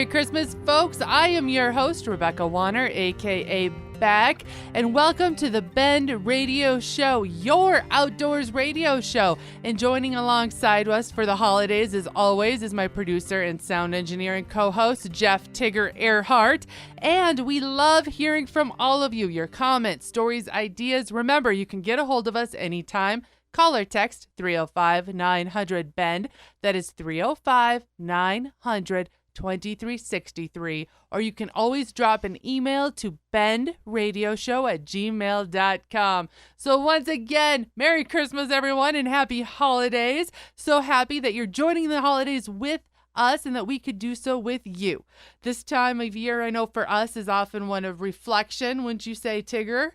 Merry Christmas, folks. I am your host, Rebecca Wanner, a.k.a. Beck, and welcome to the Bend Radio Show, your outdoors radio show. And joining alongside us for the holidays, as always, is my producer and sound engineer and co-host, Jeff Tigger Erhardt. And we love hearing from all of you, your comments, stories, ideas. Remember, you can get a hold of us anytime. Call or text 305-900-BEND. That is 305-900-2363. Or you can always drop an email to bendradioshow@gmail.com. So once again, Merry Christmas, everyone, and Happy Holidays. So happy that you're joining the holidays with us and that we could do so with you. This time of year, I know for us, is often one of reflection, wouldn't you say, Tigger?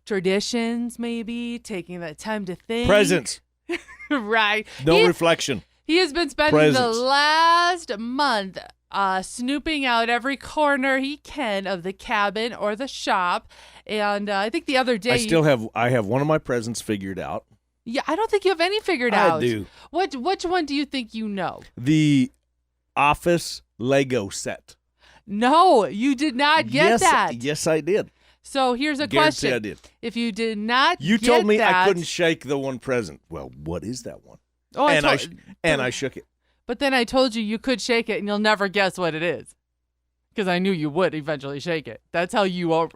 Traditions, maybe, taking that time to think. Presents. Right. No reflection. He has been spending the last month snooping out every corner he can of the cabin or the shop. And I think the other day... I have one of my presents figured out. Yeah, I don't think you have any figured out. I do. Which one do you think you know? The Office Lego set. No, you did not get that. Yes, I did. So here's a Guarantee question. I did. If you did not You get told me that, I couldn't shake the one present. Well, what is that one? Oh, I shook it. But then I told you could shake it and you'll never guess what it is. Because I knew you would eventually shake it. That's how you roll.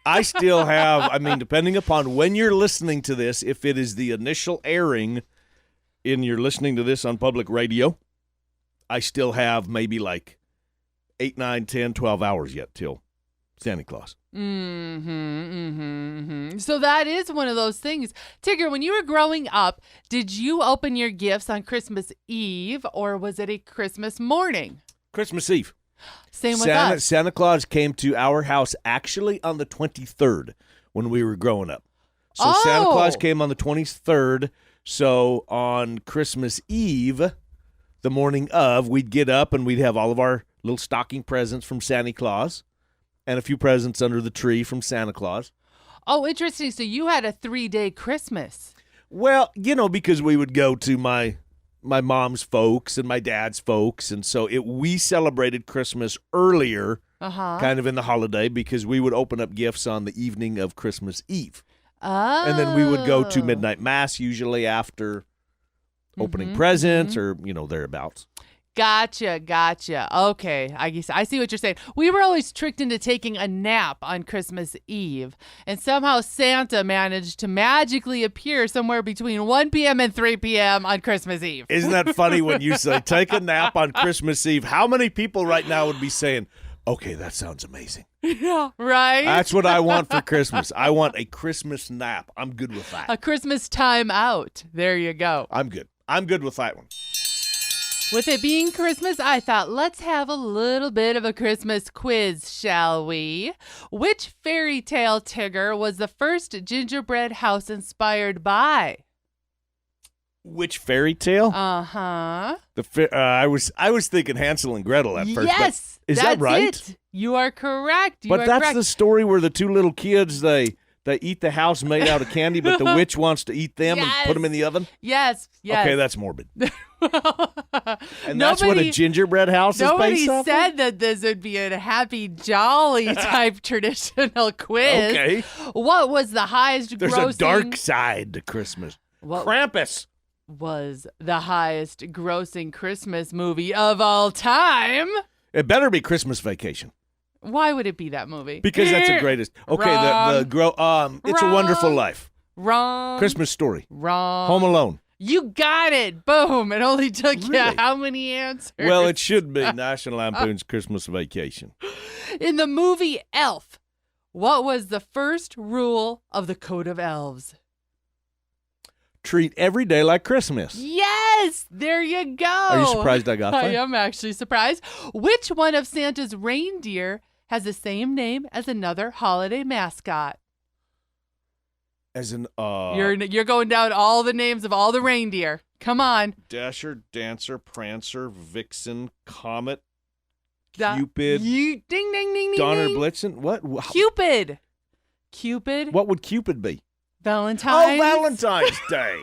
I still have, depending upon when you're listening to this, if it is the initial airing and you're listening to this on public radio, I still have maybe like 8, 9, 10, 12 hours yet till Santa Claus. So that is one of those things. Tigger, when you were growing up, did you open your gifts on Christmas Eve or was it a Christmas morning? Christmas Eve. Same with us. Santa Claus came to our house actually on the 23rd when we were growing up. So Santa Claus came on the 23rd. So on Christmas Eve, the morning of, we'd get up and we'd have all of our little stocking presents from Santa Claus and a few presents under the tree from Santa Claus. Oh, interesting. So you had a 3-day Christmas. Well, because we would go to my mom's folks and my dad's folks, and so we celebrated Christmas earlier, kind of in the holiday, because we would open up gifts on the evening of Christmas Eve. Oh. And then we would go to midnight mass usually after opening presents or, thereabouts. Gotcha. Okay, I guess I see what you're saying. We were always tricked into taking a nap on Christmas Eve, and somehow Santa managed to magically appear somewhere between 1 p.m. and 3 p.m. on Christmas Eve. Isn't that funny when you say take a nap on Christmas Eve? How many people right now would be saying, okay, that sounds amazing. Yeah, right? That's what I want for Christmas. I want a Christmas nap. I'm good with that. A Christmas time out. There you go. I'm good. I'm good with that one. With it being Christmas, I thought, let's have a little bit of a Christmas quiz, shall we? Which fairy tale, Tigger, was the first gingerbread house inspired by? Which fairy tale? Uh-huh. I was thinking Hansel and Gretel at first. Yes, is that right? It. You are correct. That's the story where the two little kids, they eat the house made out of candy, but the witch wants to eat them and put them in the oven? Yes. Okay, that's morbid. And that's what a gingerbread house is based off of? Nobody said that this would be a happy, jolly type traditional quiz. Okay. What was the highest There's grossing... a dark side to Christmas. Krampus was the highest grossing Christmas movie of all time. It better be Christmas Vacation. Why would it be that movie? Because that's the greatest. Okay, It's a Wonderful Life. Wrong. Christmas Story. Wrong. Home Alone. You got it. Boom. It only took you how many answers? Well, it should be National Lampoon's Christmas Vacation. In the movie Elf, what was the first rule of the Code of Elves? Treat every day like Christmas. Yes, there you go. Are you surprised I got that? I am actually surprised. Which one of Santa's reindeer has the same name as another holiday mascot? As an You're going down all the names of all the reindeer. Come on. Dasher, Dancer, Prancer, Vixen, Comet, Cupid. Ding, ding, ding, ding, Donner, ding. Blitzen. What? Cupid. What would Cupid be? Valentine's. Oh, Valentine's Day.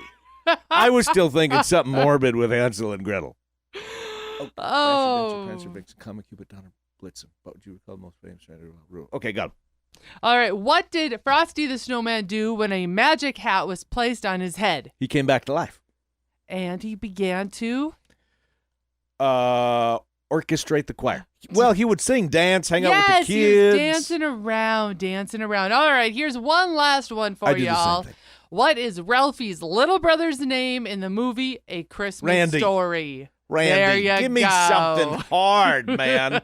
I was still thinking something morbid with Hansel and Gretel. Oh. Prancer, Vixen, Comet, Cupid, Donner, Blitzen. What would you recall the most famous rule? Okay, got it. All right. What did Frosty the Snowman do when a magic hat was placed on his head? He came back to life. And he began to orchestrate the choir. Well, he would sing, dance, hang out with the kids. Yes, he was dancing around. All right, here's one last one for y'all. What is Ralphie's little brother's name in the movie A Christmas Story? Randy, give me something hard, man.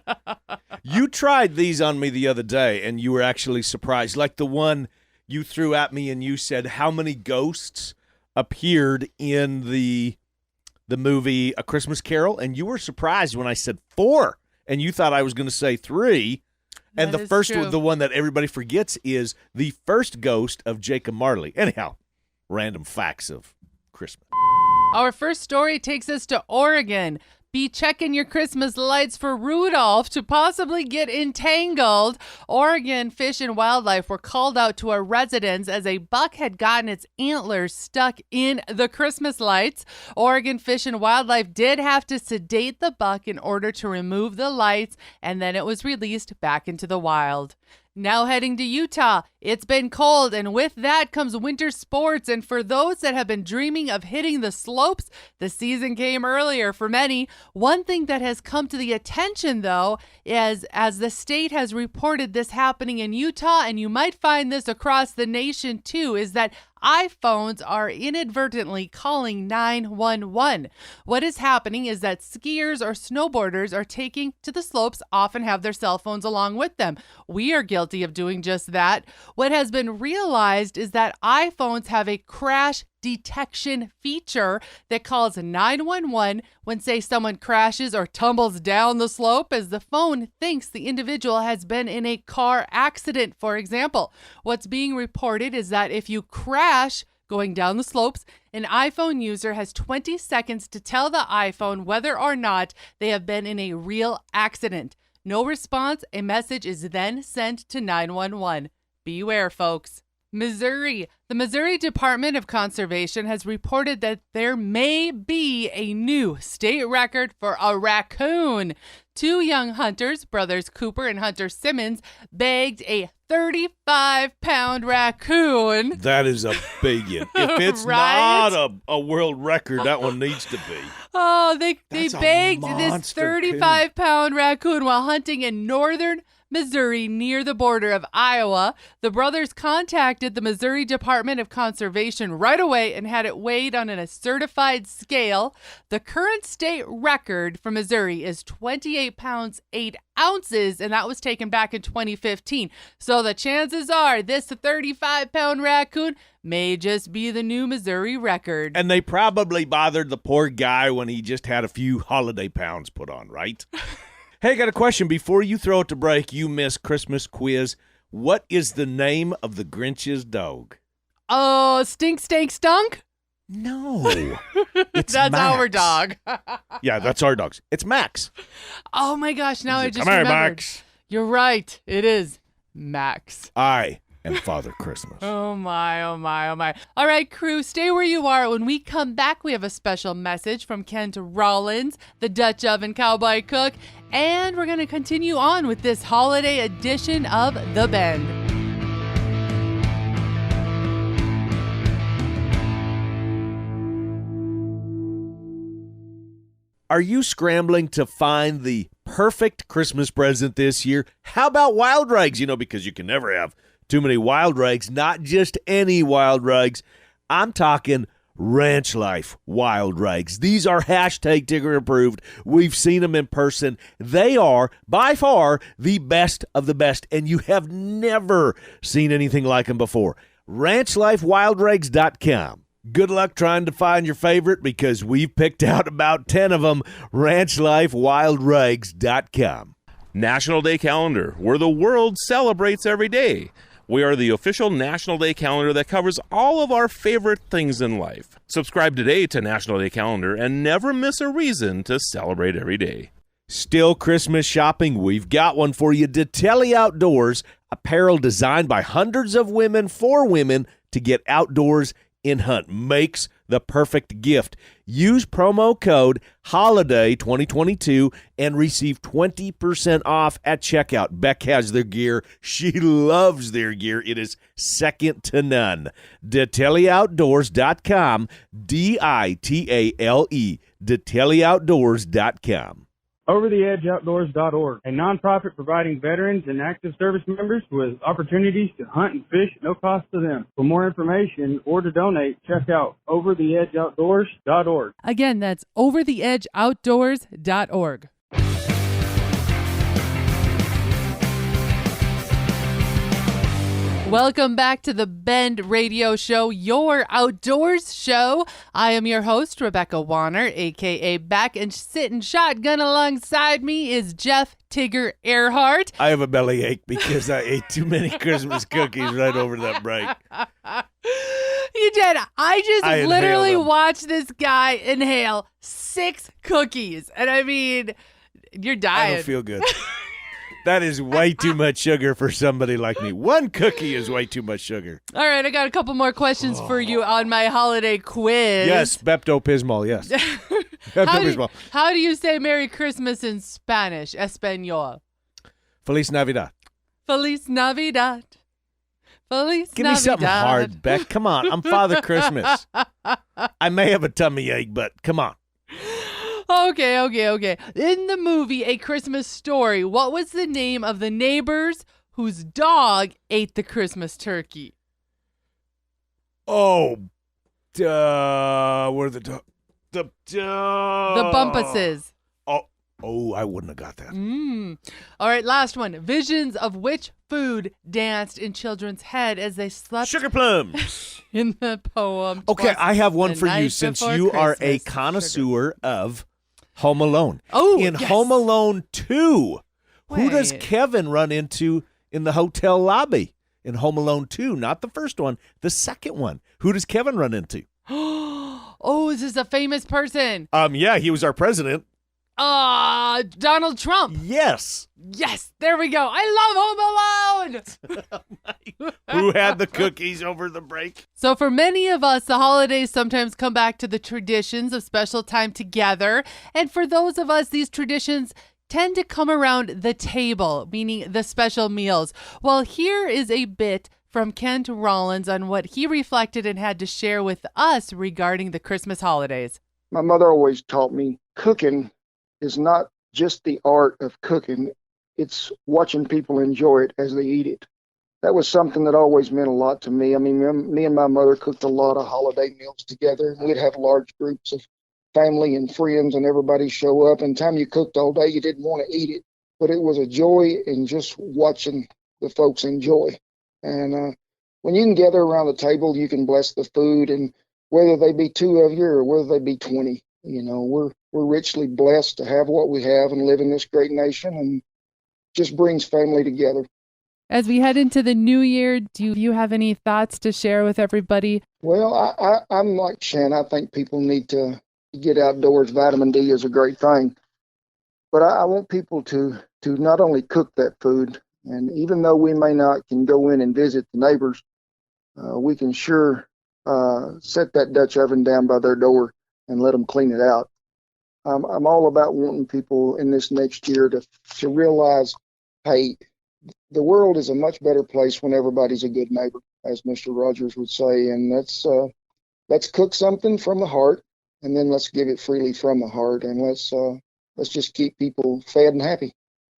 You tried these on me the other day, and you were actually surprised. Like the one you threw at me, and you said, how many ghosts appeared in the movie A Christmas Carol? And you were surprised when I said 4, and you thought I was going to say 3. And the first one, the one that everybody forgets, is the first ghost of Jacob Marley. Anyhow, random facts of Christmas. Our first story takes us to Oregon. Be checking your Christmas lights for Rudolph to possibly get entangled. Oregon Fish and Wildlife were called out to a residence as a buck had gotten its antlers stuck in the Christmas lights. Oregon Fish and Wildlife did have to sedate the buck in order to remove the lights, and then it was released back into the wild. Now heading to Utah. It's been cold, and with that comes winter sports. And for those that have been dreaming of hitting the slopes, the season came earlier for many. One thing that has come to the attention, though, is as the state has reported this happening in Utah, and you might find this across the nation too, is that iPhones are inadvertently calling 911. What is happening is that skiers or snowboarders are taking to the slopes, often have their cell phones along with them. We are guilty of doing just that. What has been realized is that iPhones have a crash detection feature that calls 911 when, say, someone crashes or tumbles down the slope, as the phone thinks the individual has been in a car accident, for example. What's being reported is that if you crash going down the slopes, an iPhone user has 20 seconds to tell the iPhone whether or not they have been in a real accident. No response, a message is then sent to 911. Beware, folks. Missouri. The Missouri Department of Conservation has reported that there may be a new state record for a raccoon. 2 young hunters, brothers Cooper and Hunter Simmons, bagged a 35-pound raccoon. That is a biggin. If it's right? not a world record, that one needs to be. Oh, they bagged this 35-pound raccoon while hunting in northern Missouri near the border of Iowa. The brothers contacted the Missouri Department of Conservation right away and had it weighed on a certified scale. The current state record for Missouri is 28 pounds, 8 ounces, and that was taken back in 2015. So the chances are this 35-pound raccoon may just be the new Missouri record. And they probably bothered the poor guy when he just had a few holiday pounds put on, right? Hey, I got a question. Before you throw it to break, you miss Christmas quiz. What is the name of the Grinch's dog? Oh, Stink, Stank, Stunk? No. It's That's Max. our dog. Yeah, that's our dog's. It's Max. Oh, my gosh. Now I just Come here, remembered. Max. You're right. It is Max. I am Father Christmas. Oh, my, oh, my, oh, my. All right, crew, stay where you are. When we come back, we have a special message from Kent Rollins, the Dutch Oven Cowboy Cook, and we're going to continue on with this holiday edition of The Bend. Are you scrambling to find the perfect Christmas present this year? How about wild rags? Because you can never have too many wild rags, not just any wild rags. I'm talking Ranch Life wild rags. These are hashtag Tigger approved. We've seen them in person. They are by far the best of the best, and you have never seen anything like them before. RanchLifeWildRags.com. Good luck trying to find your favorite because we've picked out about 10 of them. RanchLifeWildRags.com. National Day Calendar, where the world celebrates every day. We are the official National Day Calendar that covers all of our favorite things in life. Subscribe today to National Day Calendar and never miss a reason to celebrate every day. Still Christmas shopping? We've got one for you. Detelli Outdoors, apparel designed by hundreds of women for women to get outdoors in hunt. Makes the perfect gift. Use promo code HOLIDAY 2022 and receive 20% off at checkout. Beck has their gear. She loves their gear. It is second to none. DeTelleOutdoors.com, DITALE, DeTelleOutdoors.com. OverTheEdgeOutdoors.org, a nonprofit providing veterans and active service members with opportunities to hunt and fish at no cost to them. For more information or to donate, check out OverTheEdgeOutdoors.org. Again, that's OverTheEdgeOutdoors.org. Welcome back to the Bend Radio Show, your outdoors show. I am your host, Rebecca Wanner, a.k.a. Back, and sitting shotgun alongside me is Jeff Tigger Erhardt. I have a bellyache because I ate too many Christmas cookies right over that break. You did. I literally inhaled them. watched this guy inhale 6 cookies. And I mean, you're dying. I don't feel good. That is way too much sugar for somebody like me. 1 cookie is way too much sugar. All right, I got a couple more questions for you on my holiday quiz. Yes, Pepto-Bismol, yes. Pepto-Bismol. How do you say Merry Christmas in Spanish, Espanol? Feliz Navidad. Feliz Navidad. Feliz Give me Navidad. something hard, Beck. Come on. I'm Father Christmas. I may have a tummy ache, but come on. Okay. In the movie A Christmas Story, what was the name of the neighbors whose dog ate the Christmas turkey? Oh, where are the dog? The Bumpuses. Oh, I wouldn't have got that. All right, last one. Visions of which food danced in children's head as they slept Sugar plums. in the poem? Okay, Twas I have one the for you night since before you are a Christmas. connoisseur of Home Alone. Oh, in yes. Home Alone 2, who does Wait. Kevin run into in the hotel lobby? In Home Alone 2, not the first one, the second one. Who does Kevin run into? Oh, is this a famous person? Yeah, he was our president. Donald Trump. Yes. Yes, there we go. I love Home Alone. Who had the cookies over the break? So for many of us, the holidays sometimes come back to the traditions of special time together. And for those of us, these traditions tend to come around the table, meaning the special meals. Well, here is a bit from Kent Rollins on what he reflected and had to share with us regarding the Christmas holidays. My mother always taught me cooking is not just the art of cooking, it's watching people enjoy it as they eat it. That was something that always meant a lot to me. I mean, me and my mother cooked a lot of holiday meals together. We'd have large groups of family and friends and everybody show up. And time you cooked all day, you didn't want to eat it. But it was a joy in just watching the folks enjoy. And when you can gather around the table, you can bless the food. And whether they be 2 of you or whether they be 20, you know, we're richly blessed to have what we have and live in this great nation, and just brings family together. As we head into the new year, do you have any thoughts to share with everybody? Well, I'm like Shan. I think people need to get outdoors. Vitamin D is a great thing. But I want people to not only cook that food, and even though we may not can go in and visit the neighbors, we can sure set that Dutch oven down by their door and let them clean it out. I'm all about wanting people in this next year to realize, hey, the world is a much better place when everybody's a good neighbor, as Mr. Rogers would say. And let's cook something from the heart, and then let's give it freely from the heart, and let's just keep people fed and happy.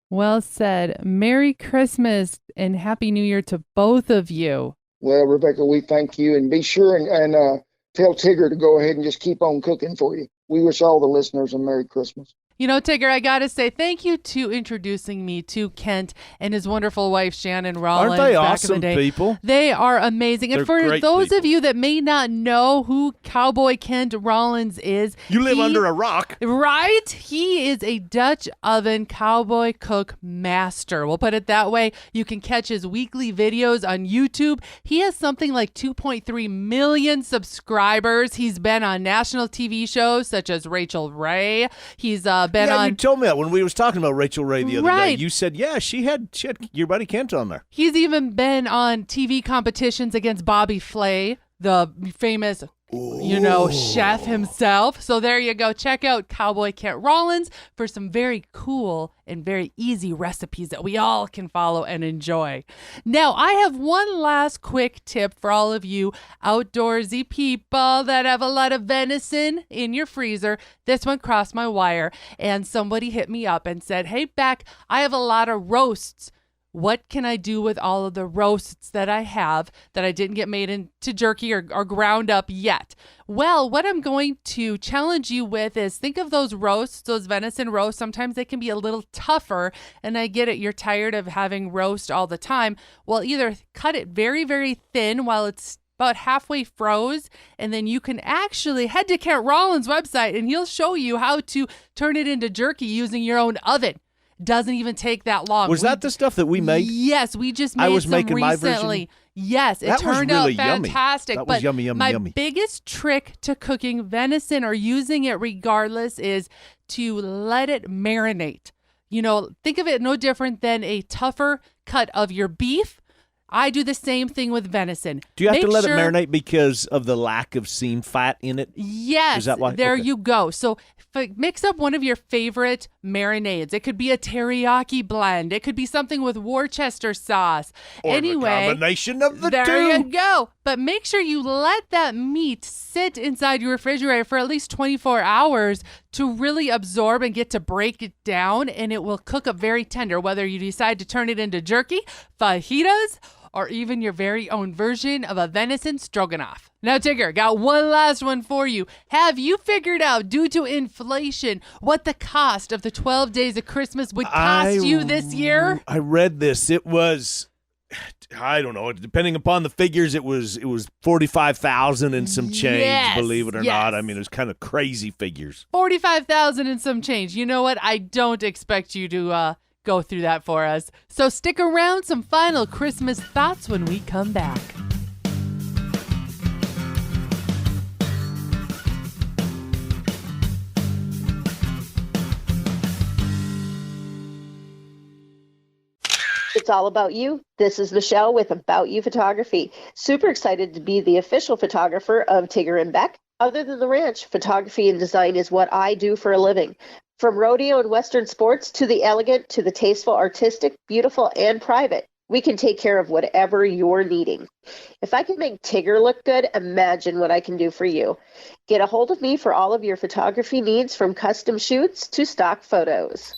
Well said. Merry Christmas and Happy New Year to both of you. Well, Rebecca, we thank you, and be sure and tell Tigger to go ahead and just keep on cooking for you. We wish all the listeners a Merry Christmas. You know, Tigger, I got to say thank you to introducing me to Kent and his wonderful wife, Shannon Rollins. Aren't they back awesome in the day. people? They are amazing. They're And for great those people. of you that may not know who Cowboy Kent Rollins is, You live he- under a rock. Right? He is a Dutch oven cowboy cook master. We'll put it that way. You can catch his weekly videos on YouTube. He has something like 2.3 million subscribers. He's been on national TV shows such as Rachel Ray. He's been Yeah, on... you told me that when we was talking about Rachel Ray the other day. Right. You said, yeah, she had your buddy Kent on there. He's even been on TV competitions against Bobby Flay. the famous chef himself. So there you go. Check out Cowboy Kent Rollins for some very cool and very easy recipes that we all can follow and enjoy. Now, I have one last quick tip for all of you outdoorsy people that have a lot of venison in your freezer. This one crossed my wire, and somebody hit me up and said, "Hey, Beck, I have a lot of roasts. What can I do with all of the roasts that I have that I didn't get made into jerky or ground up yet?" Well, what I'm going to challenge you with is think of those roasts, those venison roasts. Sometimes they can be a little tougher, and I get it. You're tired of having roast all the time. Well, either cut it very, very thin while it's about halfway froze, and then you can actually head to Kent Rollins' website, and he'll show you how to turn it into jerky using your own oven. Doesn't even take that long. Was that the stuff that we made? Yes, we just made I was some making recently. my version. Yes, it That was turned really out yummy. fantastic. That was but yummy. my yummy. biggest trick to cooking venison or using it regardless is to let it marinate. Think of it no different than a tougher cut of your beef. I do the same thing with venison. Do you have to let it marinate because of the lack of seam fat in it? Yes. Is that why? There Okay. you go. So mix up one of your favorite marinades. It could be a teriyaki blend. It could be something with Worcester sauce. Or anyway, the combination of the two. There you go. But make sure you let that meat sit inside your refrigerator for at least 24 hours to really absorb and get to break it down, and it will cook up very tender, whether you decide to turn it into jerky, fajitas, or even your very own version of a venison stroganoff. Now, Tigger, got one last one for you. Have you figured out, due to inflation, what the cost of the 12 days of Christmas would cost you this year? I read this. It was, I don't know, depending upon the figures, it was $45,000 and some change, Yes, believe it or yes. not. I mean, it was kind of crazy figures. $45,000 and some change. You know what? I don't expect you to go through that for us. So stick around, some final Christmas thoughts when we come back. It's all about you. This is Michelle with About You Photography. Super excited to be the official photographer of Tigger and Beck. Other than the ranch, photography and design is what I do for a living. From rodeo and Western sports to the elegant to the tasteful, artistic, beautiful, and private, we can take care of whatever you're needing. If I can make Tigger look good, imagine what I can do for you. Get a hold of me for all of your photography needs, from custom shoots to stock photos.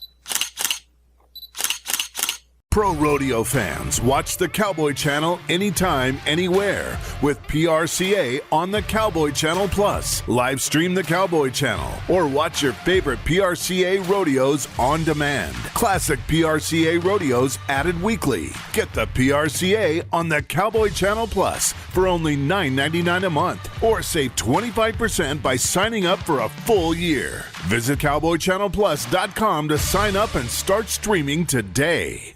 Pro rodeo fans, watch the Cowboy Channel anytime, anywhere with PRCA on the Cowboy Channel Plus. Live stream the Cowboy Channel or watch your favorite PRCA rodeos on demand. Classic PRCA rodeos added weekly. Get the PRCA on the Cowboy Channel Plus for only $9.99 a month, or save 25% by signing up for a full year. Visit CowboyChannelPlus.com to sign up and start streaming today.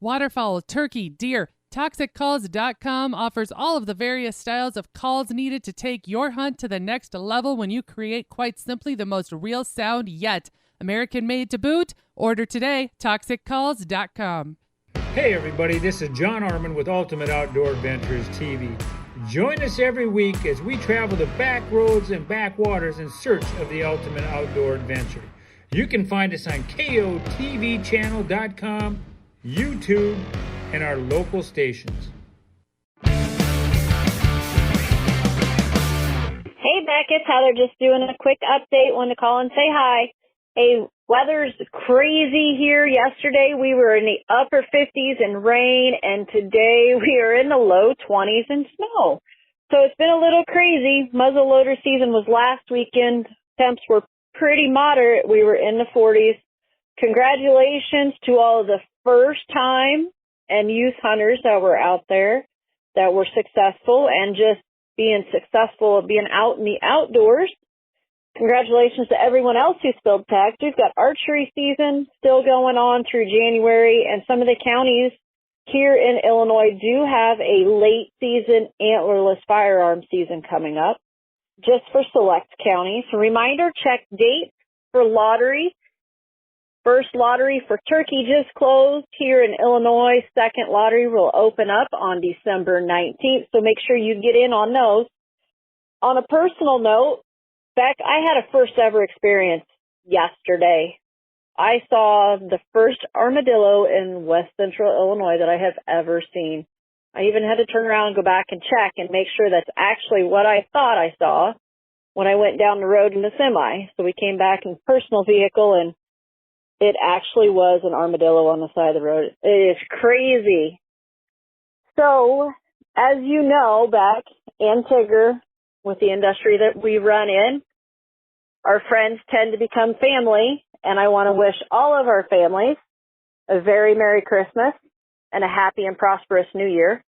Waterfowl, turkey, deer. ToxicCalls.com offers all of the various styles of calls needed to take your hunt to the next level when you create, quite simply, the most real sound yet. American made to boot. Order today. ToxicCalls.com. Hey everybody, this is John Arman with Ultimate Outdoor Adventures TV. Join us every week as we travel the back roads and backwaters in search of the ultimate outdoor adventure. You can find us on KOTVchannel.com, YouTube, and our local stations. Hey Beck, it's Heather, just doing a quick update. Want to call and say hi. Hey, weather's crazy here. Yesterday we were in the upper 50s and rain, and today we are in the low 20s and snow. So it's been a little crazy. Muzzleloader season was last weekend. Temps were pretty moderate. We were in the 40s. Congratulations to all of the first-time and youth hunters that were out there that were successful and just being successful at being out in the outdoors. Congratulations to everyone else who spilled tags. We've got archery season still going on through January, and some of the counties here in Illinois do have a late season antlerless firearm season coming up just for select counties. A reminder, check dates for lottery. First lottery for turkey just closed here in Illinois. Second lottery will open up on December 19th, so make sure you get in on those. On a personal note, Beck, I had a first ever experience yesterday. I saw the first armadillo in West Central Illinois that I have ever seen. I even had to turn around and go back and check and make sure that's actually what I thought I saw when I went down the road in the semi. So we came back in personal vehicle, and it actually was an armadillo on the side of the road. It is crazy. So, as you know, Beck and Tigger, with the industry that we run in, our friends tend to become family, and I want to wish all of our families a very Merry Christmas and a happy and prosperous New Year.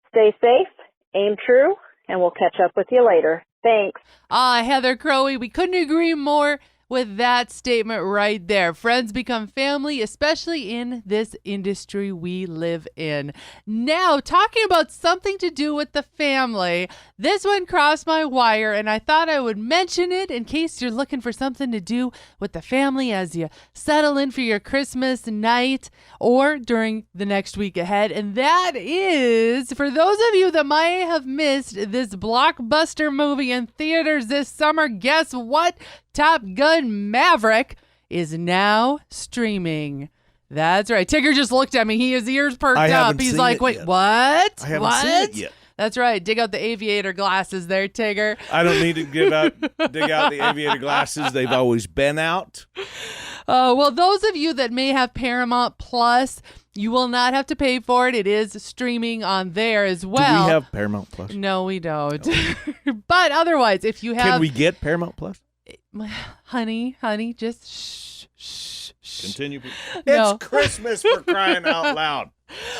Stay safe, aim true, and we'll catch up with you later. Thanks. Heather Crowley, we couldn't agree more with that statement right there. Friends become family, especially in this industry we live in. Now, talking about something to do with the family, this one crossed my wire, and I thought I would mention it in case you're looking for something to do with the family as you settle in for your Christmas night or during the next week ahead. And that is, for those of you that might have missed this blockbuster movie in theaters this summer, guess what? Top Gun Maverick is now streaming. That's right. Tigger just looked at me. His ears perked up. He's like, wait, what? I haven't seen it yet. That's right. Dig out the aviator glasses there, Tigger. I don't need to dig out the aviator glasses. They've always been out. Well, those of you that may have Paramount Plus, you will not have to pay for it. It is streaming on there as well. Do we have Paramount Plus? No, we don't. No. But otherwise, if you have... Can we get Paramount Plus? Honey, just shh. Continue. No. It's Christmas, for crying out loud.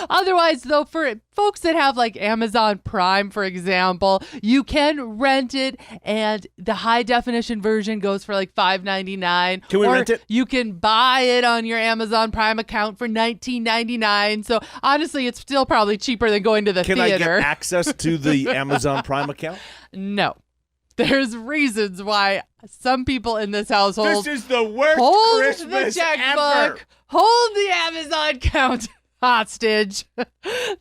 Otherwise, though, for folks that have like Amazon Prime, for example, you can rent it, and the high definition version goes for like $5.99. Can we rent it? You can buy it on your Amazon Prime account for $19.99. So honestly, it's still probably cheaper than going to the theater. Can I get access to the Amazon Prime account? No. There's reasons why some people in this household This is the worst hold Christmas the checkbook, ever. hold the Amazon account hostage.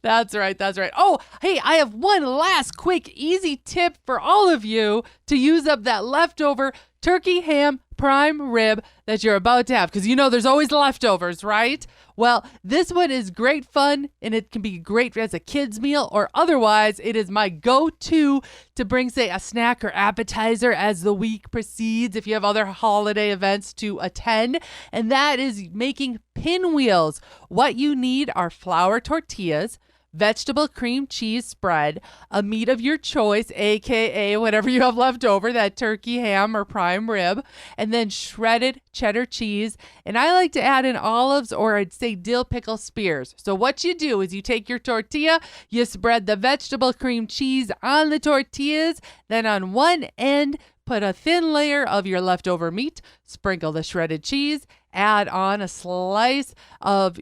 That's right. Oh, hey, I have one last quick, easy tip for all of you to use up that leftover turkey ham prime rib that you're about to have, because you know there's always leftovers, right? Well, this one is great fun, and it can be great as a kid's meal, or otherwise it is my go-to to bring, say, a snack or appetizer as the week proceeds if you have other holiday events to attend, and that is making pinwheels. What you need are flour tortillas, vegetable cream cheese spread, a meat of your choice, aka whatever you have left over, that turkey, ham, or prime rib, and then shredded cheddar cheese. And I like to add in olives, or I'd say dill pickle spears. So what you do is you take your tortilla, you spread the vegetable cream cheese on the tortillas, then on one end, put a thin layer of your leftover meat, sprinkle the shredded cheese, add on a slice of,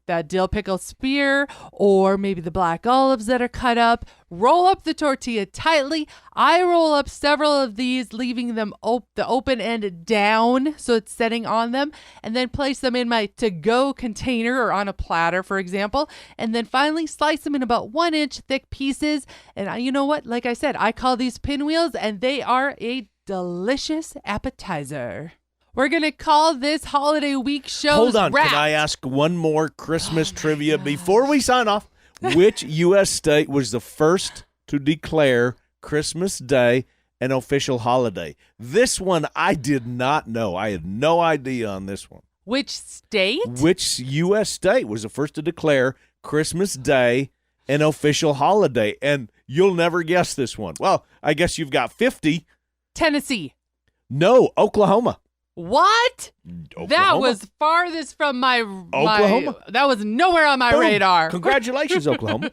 that dill pickle spear, or maybe the black olives that are cut up. Roll up the tortilla tightly. I roll up several of these, leaving them the open end down so it's setting on them, and then place them in my to-go container or on a platter, for example, and then finally slice them in about 1-inch thick pieces. And you know what? Like I said, I call these pinwheels, and they are a delicious appetizer. We're going to call this holiday week show. Hold on. wrapped. Can I ask one more Christmas trivia before we sign off? Which U.S. state was the first to declare Christmas Day an official holiday? This one I did not know. I had no idea on this one. Which state? Which U.S. state was the first to declare Christmas Day an official holiday? And you'll never guess this one. Well, I guess you've got 50. Tennessee. No, Oklahoma. What? Oklahoma? That was farthest from my Oklahoma. That was nowhere on my Boom. radar. Congratulations, Oklahoma.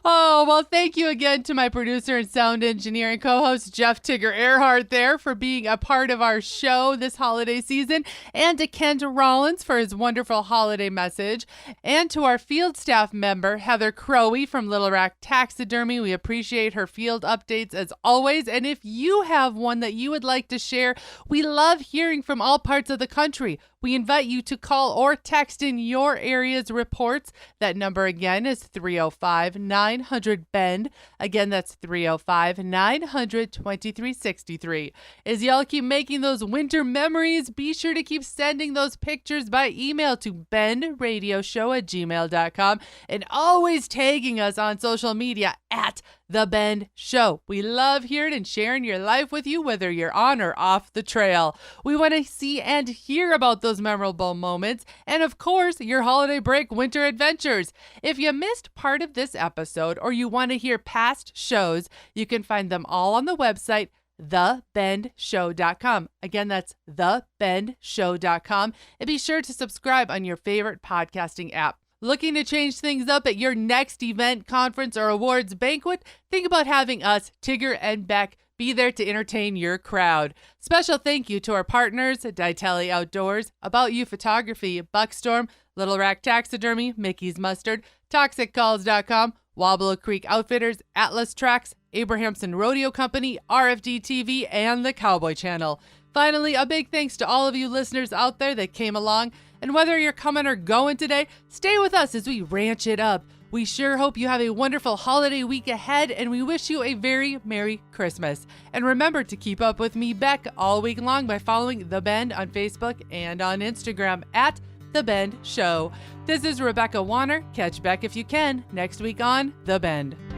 Oh, well, thank you again to my producer and sound engineer and co-host, Jeff Tigger Erhardt, there for being a part of our show this holiday season, and to Kent Rollins for his wonderful holiday message, and to our field staff member, Heather Crowley from Little Rock Taxidermy. We appreciate her field updates as always, and if you have one that you would like to share, we love hearing from all parts of the country. We invite you to call or text in your area's reports. That number again is 305-900-BEND. Again, that's 305-900-2363. As y'all keep making those winter memories, be sure to keep sending those pictures by email to bendradioshow@gmail.com and always tagging us on social media at The Bend Show. We love hearing and sharing your life with you, whether you're on or off the trail. We want to see and hear about those memorable moments and, of course, your holiday break winter adventures. If you missed part of this episode or you want to hear past shows, you can find them all on the website thebendshow.com. Again, that's thebendshow.com. And be sure to subscribe on your favorite podcasting app. Looking to change things up at your next event, conference, or awards banquet? Think about having us, Tigger and Beck, be there to entertain your crowd. Special thank you to our partners, Ditali Outdoors, About You Photography, Buckstorm, Little Rack Taxidermy, Mickey's Mustard, ToxicCalls.com, Wobble Creek Outfitters, Atlas Tracks, Abrahamson Rodeo Company, RFD TV, and the Cowboy Channel. Finally, a big thanks to all of you listeners out there that came along. And whether you're coming or going today, stay with us as we ranch it up. We sure hope you have a wonderful holiday week ahead, and we wish you a very Merry Christmas. And remember to keep up with me, Beck, all week long by following The Bend on Facebook and on Instagram at The Bend Show. This is Rebecca Wanner. Catch Beck if you can next week on The Bend.